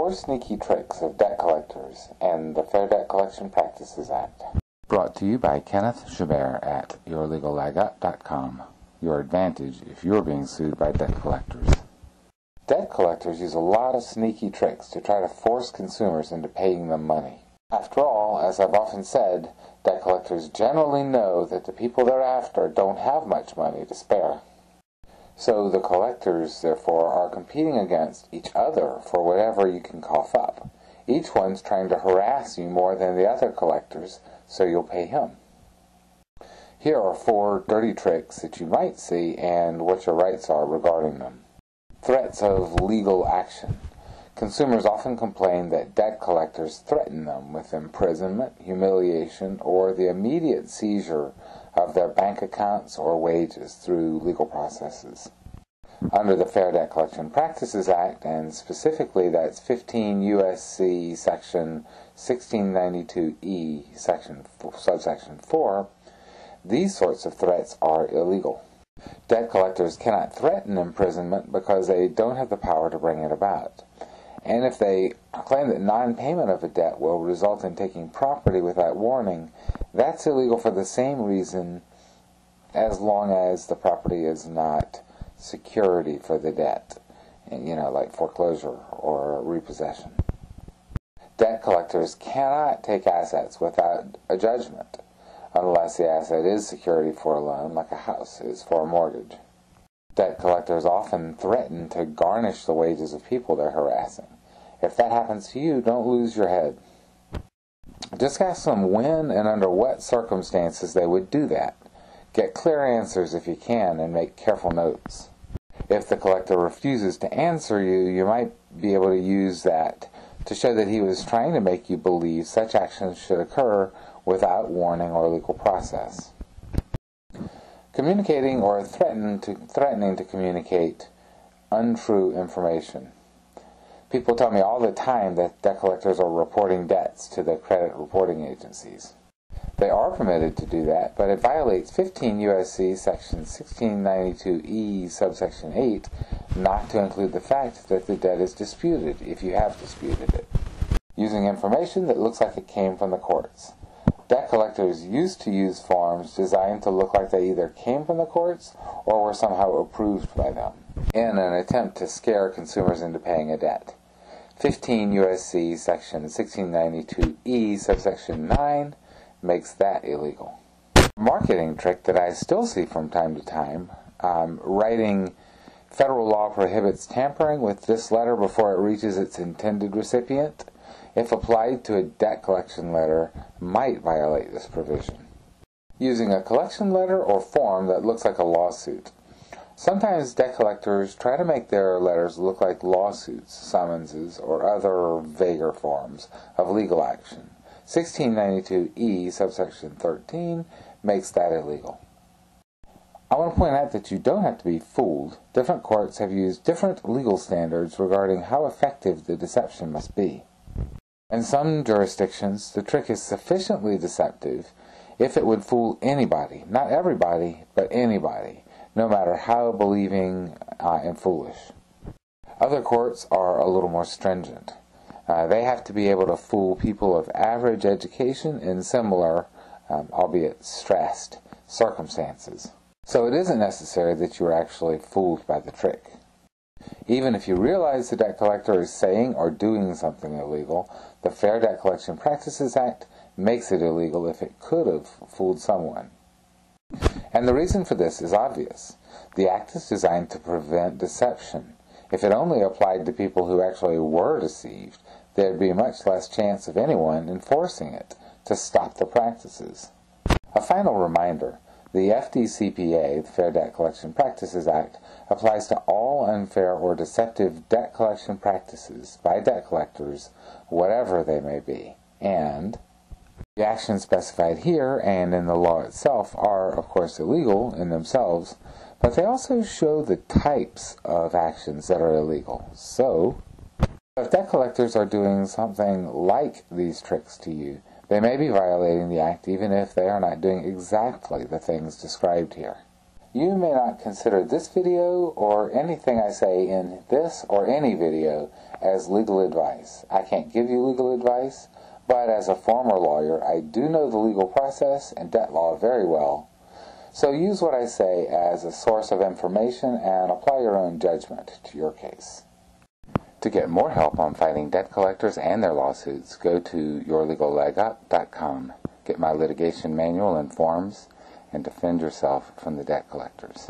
4 sneaky tricks of debt collectors and the Fair Debt Collection Practices Act. Brought to you by Kenneth Chabert at yourlegalagup.com. Your advantage if you're being sued by debt collectors. Debt collectors use a lot of sneaky tricks to try to force consumers into paying them money. After all, as I've often said, debt collectors generally know that the people they're after don't have much money to spare. So the collectors, therefore, are competing against each other for whatever you can cough up. Each one's trying to harass you more than the other collectors, so you'll pay him. Here are 4 dirty tricks that you might see and what your rights are regarding them. Threats of legal action. Consumers often complain that debt collectors threaten them with imprisonment, humiliation, or the immediate seizure of their bank accounts or wages through legal processes. Under the Fair Debt Collection Practices Act, and specifically that's 15 U.S.C. Section 1692E, subsection 4, these sorts of threats are illegal. Debt collectors cannot threaten imprisonment because they don't have the power to bring it about. And if they claim that non-payment of a debt will result in taking property without warning, that's illegal for the same reason as long as the property is not security for the debt, like foreclosure or repossession. Debt collectors cannot take assets without a judgment, unless the asset is security for a loan, like a house is for a mortgage. Debt collectors often threaten to garnish the wages of people they're harassing. If that happens to you, don't lose your head. Just ask them when and under what circumstances they would do that. Get clear answers if you can, and make careful notes. If the collector refuses to answer you, you might be able to use that to show that he was trying to make you believe such actions should occur without warning or legal process. Communicating or threatening to communicate untrue information. People tell me all the time that debt collectors are reporting debts to the credit reporting agencies. They are permitted to do that, but it violates 15 U.S.C. Section 1692E, subsection 8, not to include the fact that the debt is disputed, if you have disputed it, using information that looks like it came from the courts. Debt collectors used to use forms designed to look like they either came from the courts or were somehow approved by them, in an attempt to scare consumers into paying a debt. 15 U.S.C. Section 1692E, subsection 9, makes that illegal. A marketing trick that I still see from time to time, writing "Federal law prohibits tampering with this letter before it reaches its intended recipient," if applied to a debt collection letter, might violate this provision. Using a collection letter or form that looks like a lawsuit. Sometimes debt collectors try to make their letters look like lawsuits, summonses, or other vaguer forms of legal action. 1692E, subsection 13, makes that illegal. I want to point out that you don't have to be fooled. Different courts have used different legal standards regarding how effective the deception must be. In some jurisdictions, the trick is sufficiently deceptive if it would fool anybody, not everybody, but anybody, no matter how believing and foolish. Other courts are a little more stringent. They have to be able to fool people of average education in similar, albeit stressed, circumstances. So it isn't necessary that you are actually fooled by the trick. Even if you realize the debt collector is saying or doing something illegal, the Fair Debt Collection Practices Act makes it illegal if it could have fooled someone. And the reason for this is obvious. The act is designed to prevent deception. If it only applied to people who actually were deceived, there would be much less chance of anyone enforcing it to stop the practices. A final reminder, the FDCPA, the Fair Debt Collection Practices Act, applies to all unfair or deceptive debt collection practices by debt collectors, whatever they may be. And the actions specified here and in the law itself are, of course, illegal in themselves, but they also show the types of actions that are illegal. So, if debt collectors are doing something like these tricks to you, they may be violating the act even if they are not doing exactly the things described here. You may not consider this video or anything I say in this or any video as legal advice. I can't give you legal advice, but as a former lawyer, I do know the legal process and debt law very well. So use what I say as a source of information and apply your own judgment to your case. To get more help on fighting debt collectors and their lawsuits, go to yourlegallegup.com. Get my litigation manual and forms, and defend yourself from the debt collectors.